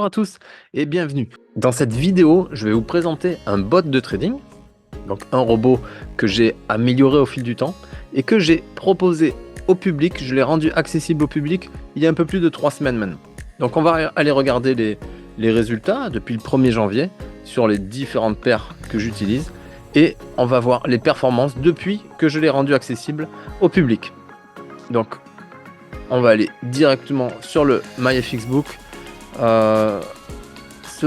Bonjour à tous et bienvenue. Dans cette vidéo, je vais vous présenter un bot de trading, donc un robot que j'ai amélioré au fil du temps et que j'ai proposé au public. Je l'ai rendu accessible au public il y a un peu plus de 3 semaines maintenant. Donc on va aller regarder les résultats depuis le 1er janvier sur les différentes paires que j'utilise et on va voir les performances depuis que je l'ai rendu accessible au public. Donc on va aller directement sur le MyFXBook. Ce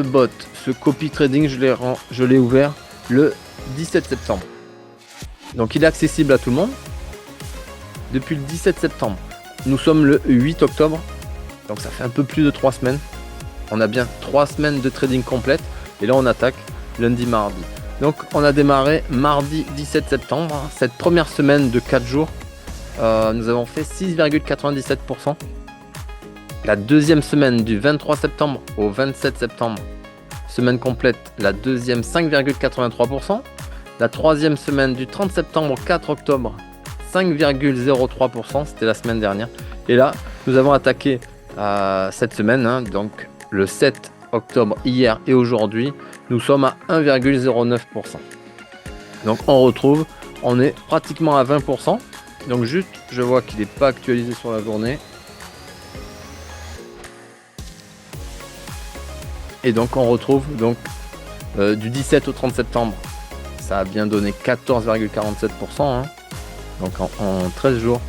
bot, ce copy trading, je l'ai ouvert le 17 septembre. Donc il est accessible à tout le monde depuis le 17 septembre. Nous sommes le 8 octobre, donc ça fait un peu plus de 3 semaines. On a bien 3 semaines de trading complète et là on attaque lundi, mardi. Donc on a démarré mardi 17 septembre, cette première semaine de 4 jours. Nous avons fait 6,97%. La deuxième semaine du 23 septembre au 27 septembre, semaine complète, la deuxième 5,83%. La troisième semaine du 30 septembre au 4 octobre, 5,03%, c'était la semaine dernière. Et là, nous avons attaqué cette semaine, donc le 7 octobre hier et aujourd'hui, nous sommes à 1,09%. Donc on est pratiquement à 20%. Donc juste, je vois qu'il n'est pas actualisé sur la journée. Et donc on retrouve du 17 au 30 septembre, ça a bien donné 14,47%, donc en 13 jours.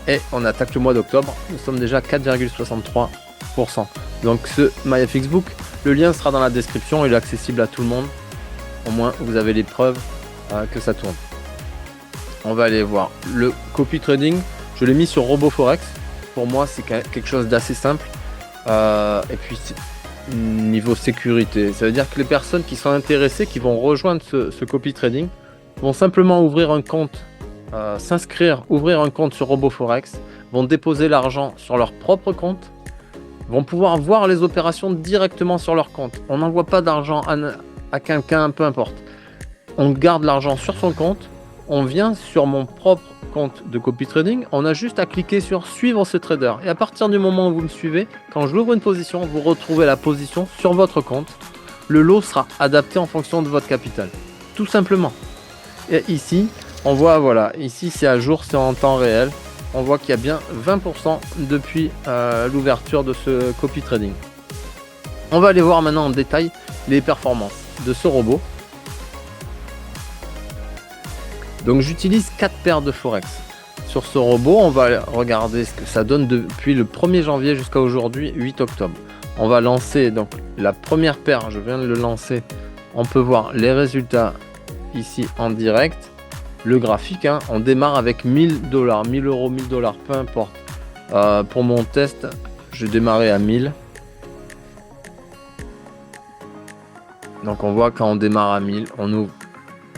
Et on attaque le mois d'octobre, nous sommes déjà à 4,63%. Donc ce MyFXBook, le lien sera dans la description, il est accessible à tout le monde. Au moins vous avez les preuves que ça tourne. On va aller voir le copy trading. Je l'ai mis sur RoboForex. Pour moi, c'est quelque chose d'assez simple. Et puis, niveau sécurité, ça veut dire que les personnes qui sont intéressées, qui vont rejoindre ce copy trading, vont simplement ouvrir un compte, ouvrir un compte sur RoboForex, vont déposer l'argent sur leur propre compte, vont pouvoir voir les opérations directement sur leur compte. On n'envoie pas d'argent à quelqu'un, peu importe. On garde l'argent sur son compte. On vient sur mon propre compte de copy trading, on a juste à cliquer sur suivre ce trader et à partir du moment où vous me suivez, quand je l'ouvre une position, vous retrouvez la position sur votre compte. Le lot sera adapté en fonction de votre capital, tout simplement. Et ici, on voit, voilà, ici c'est à jour, c'est en temps réel. On voit qu'il y a bien 20% depuis l'ouverture de ce copy trading. On va aller voir maintenant en détail les performances de ce robot. Donc j'utilise 4 paires de Forex. Sur ce robot, on va regarder ce que ça donne depuis le 1er janvier jusqu'à aujourd'hui, 8 octobre. On va lancer donc la première paire, je viens de le lancer. On peut voir les résultats ici en direct. Le graphique, on démarre avec 1000 $, 1000 €, 1000 $, peu importe. Pour mon test, je démarrais à 1000. Donc on voit quand on démarre à 1000,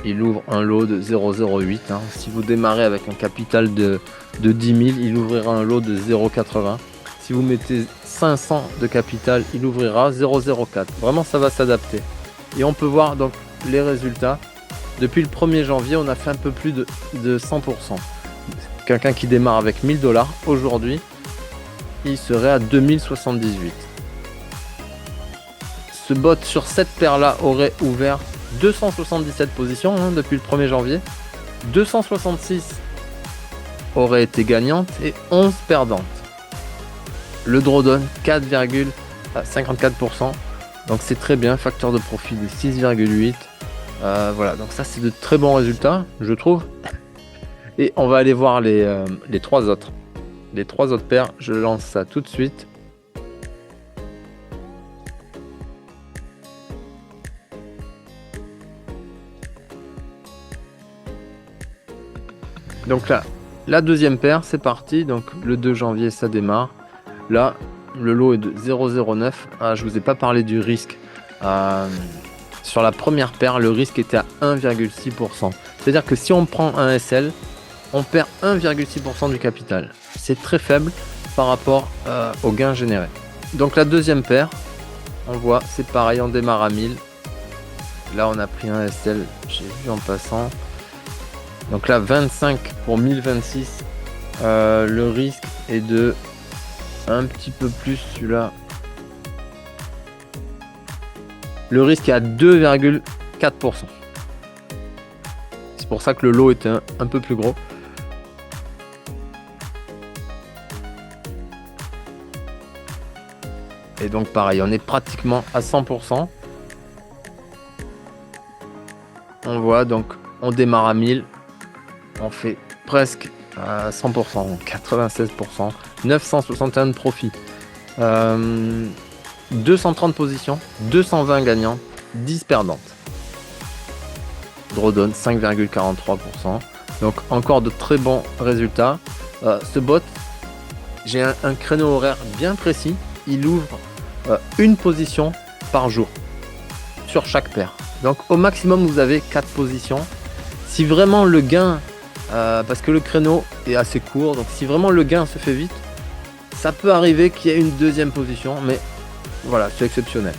il ouvre un lot de 0,08. Si vous démarrez avec un capital de 10 000, il ouvrira un lot de 0,80. Si vous mettez 500 de capital, il ouvrira 0,04. Vraiment, ça va s'adapter. Et on peut voir donc les résultats. Depuis le 1er janvier, on a fait un peu plus de 100%. Quelqu'un qui démarre avec 1000 $, aujourd'hui, il serait à 2078. Ce bot sur cette paire-là aurait ouvert 277 positions depuis le 1er janvier, 266 auraient été gagnantes et 11 perdantes. Le drawdown 4,54%, donc c'est très bien, facteur de profit de 6,8. Voilà, donc ça c'est de très bons résultats, je trouve. Et on va aller voir les 3 autres. Les 3 autres paires, je lance ça tout de suite. Donc là, la deuxième paire, c'est parti. Donc le 2 janvier, ça démarre. Là, le lot est de 0,09. Je vous ai pas parlé du risque. Sur la première paire, le risque était à 1,6%. C'est-à-dire que si on prend un SL, on perd 1,6% du capital. C'est très faible par rapport au gain généré. Donc la deuxième paire, on voit, c'est pareil, on démarre à 1000. Là, on a pris un SL, j'ai vu en passant. Donc là 25 pour 1026, le risque est de un petit peu plus, celui-là Le risque est à 2,4%. C'est pour ça que le lot est un peu plus gros. Et donc pareil, on est pratiquement à 100%. On voit, donc on démarre à 1000. On fait presque à 100%, 96%, 961 de profit. 230 positions, 220 gagnants, 10 perdantes. Drawdown 5,43%. Donc encore de très bons résultats. Ce bot, j'ai un créneau horaire bien précis. Il ouvre une position par jour sur chaque paire. Donc au maximum vous avez 4 positions. Si vraiment le gain, parce que le créneau est assez court, donc si vraiment le gain se fait vite, ça peut arriver qu'il y ait une deuxième position, mais voilà, c'est exceptionnel.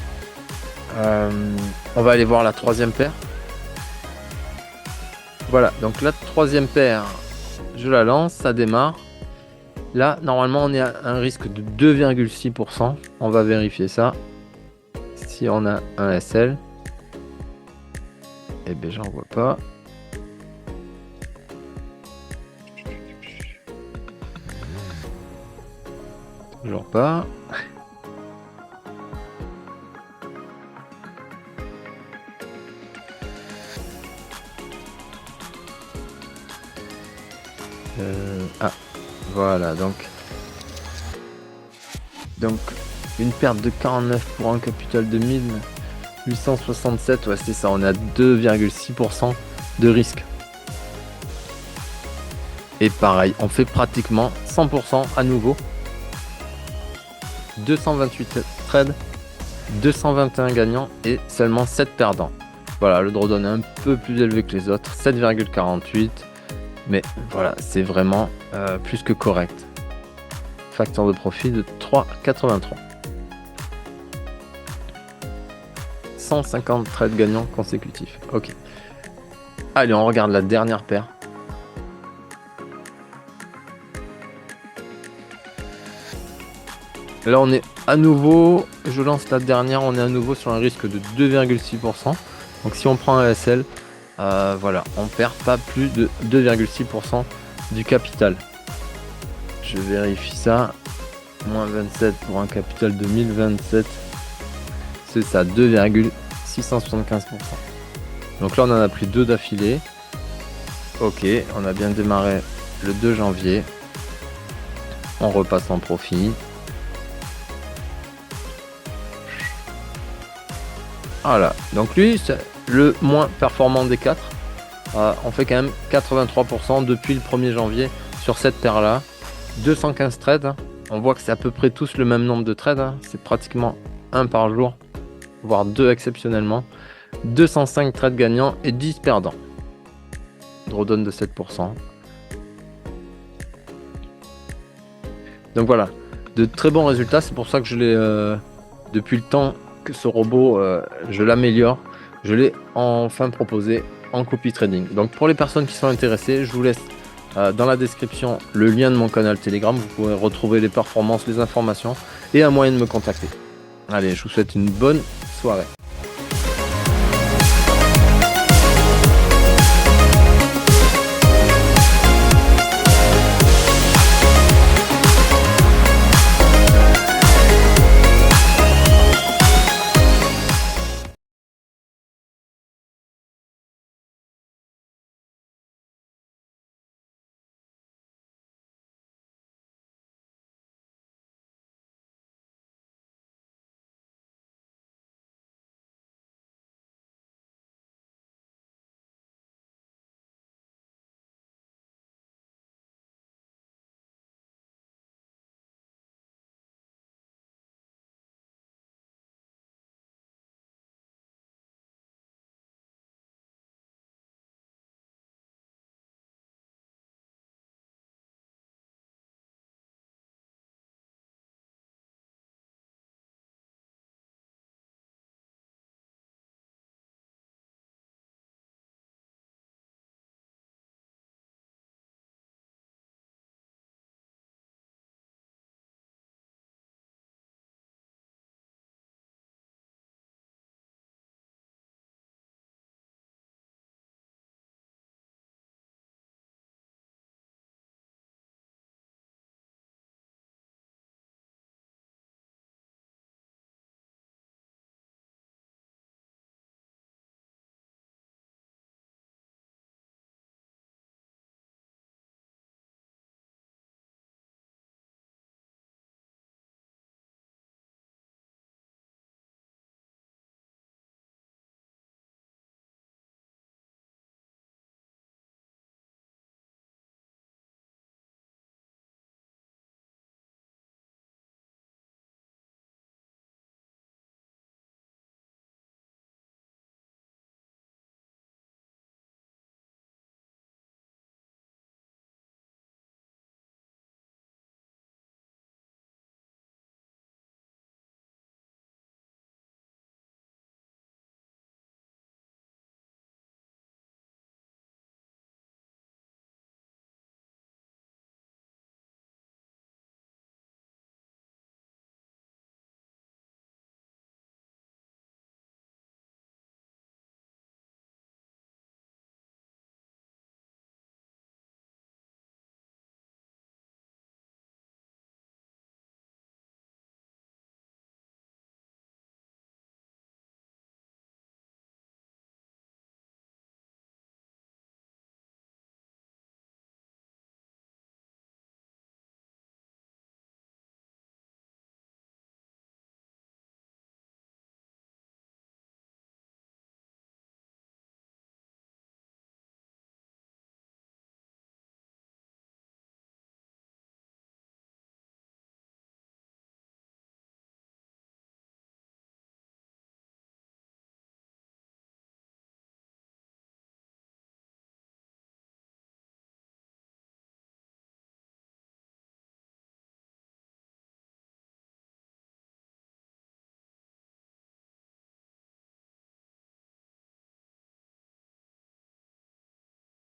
On va aller voir la troisième paire. Voilà, donc la troisième paire, je la lance, ça démarre. Là, normalement, on est à un risque de 2,6%. On va vérifier ça. Si on a un SL, eh bien, j'en vois pas. Toujours pas. Voilà, donc une perte de 49 pour un capital de 1867, ouais c'est ça, on est à 2,6% de risque. Et pareil, on fait pratiquement 100% à nouveau. 228 trades, 221 gagnants et seulement 7 perdants. Voilà, le drawdown est un peu plus élevé que les autres, 7,48. Mais voilà, c'est vraiment plus que correct. Facteur de profit de 3,83. 150 trades gagnants consécutifs. Ok. Allez, on regarde la dernière paire. Là, on est à nouveau, je lance la dernière, on est à nouveau sur un risque de 2,6%. Donc si on prend un SL, voilà, on perd pas plus de 2,6% du capital. Je vérifie ça. Moins 27 pour un capital de 1027. C'est ça, 2,675%. Donc là, on en a pris 2 d'affilée. Ok, on a bien démarré le 2 janvier. On repasse en profit. Voilà, donc lui, c'est le moins performant des 4. On fait quand même 83% depuis le 1er janvier sur cette paire là. 215 trades. On voit que c'est à peu près tous le même nombre de trades. C'est pratiquement un par jour, voire 2 exceptionnellement. 205 trades gagnants et 10 perdants. Drawdown de 7%. Donc voilà, de très bons résultats. C'est pour ça que je l'ai, depuis le temps que ce robot, je l'améliore. Je l'ai enfin proposé en copy trading. Donc pour les personnes qui sont intéressées, je vous laisse dans la description le lien de mon canal Telegram. Vous pourrez retrouver les performances, les informations et un moyen de me contacter. Allez, je vous souhaite une bonne soirée.